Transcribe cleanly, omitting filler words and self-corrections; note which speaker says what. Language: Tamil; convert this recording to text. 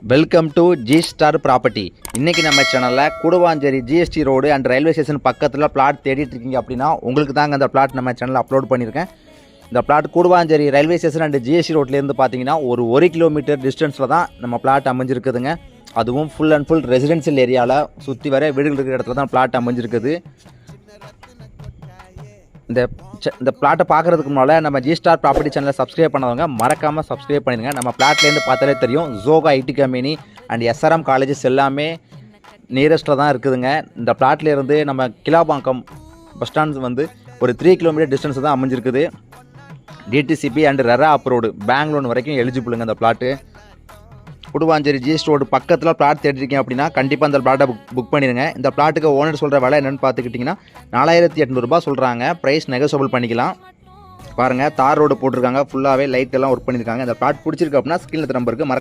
Speaker 1: Welcome to G star property. இன்றைக்கி நம்ம சேனலில் Guduvanchery GST road and railway station பக்கத்தில் பிளாட் தேடிட்டு இருக்கீங்க அப்படின்னா உங்களுக்கு தாங்க அந்த பிளாட் நம்ம சேனலில் அப்லோட் பண்ணியிருக்கேன். இந்த flat Guduvanchery railway station and GST ரோட்லேருந்து பார்த்தீங்கன்னா ஒரு கிலோமீட்டர் டிஸ்டன்ஸில் தான் நம்ம பிளாட் அமைஞ்சிருக்குதுங்க. அதுவும் ஃபுல் அண்ட் ஃபுல் ரெசிடென்ஷியல் ஏரியாவில் சுற்றி வர வீடுகள் இருக்கிற இடத்துல தான் பிளாட் அமைஞ்சிருக்குது. இந்த பிளாட்டை பார்க்குறதுக்கு முன்னால் நம்ம ஜி ஸ்டார் ப்ராப்பர்ட்டி சேனலை சப்ஸ்கிரைப் பண்ணவங்க மறக்காமல் சப்ஸ்கிரைப் பண்ணிடுங்க. நம்ம பிளாட்லேருந்து பார்த்தாலே தெரியும், ஜோகா IT company and SRM colleges எல்லாமே நியரஸ்ட்டில் தான் இருக்குதுங்க. இந்த பிளாட்லேருந்து நம்ம கிலாபாக்கம் பஸ் ஸ்டாண்ட்ஸ் வந்து ஒரு 3 கிலோமீட்டர் டிஸ்டன்ஸ் தான் அமைஞ்சிருக்குது. DTCP and RERA abroad bank loan வரைக்கும் எலிஜிபிளுங்க. இந்த பிளாட்டு கூடுவாஞ்சேரி ஜிஎஸ்டி ரோடு பக்கத்தில் பிளாட் தேடிருக்கீங்க அப்படின்னா கண்டிப்பாக இந்த பிளாட்டை புக் பண்ணிடுங்க. இந்த பிளாட்டுக்கு ஓனர் சொல்கிற விலை என்னென்னு பார்த்துக்கிட்டிங்கன்னா 4800 ரூபாய் சொல்கிறாங்க. ப்ரைஸ் நெகோசியபிள் பண்ணிக்கலாம். பாருங்கள், தார் ரோடு போட்டிருக்காங்க, ஃபுல்லாகவே லைட் எல்லாம் ஒர்க் பண்ணியிருக்காங்க. இந்த பிளாட் பிடிச்சிருக்கு அப்படின்னா ஸ்க்ரீனில் நம்பருக்கு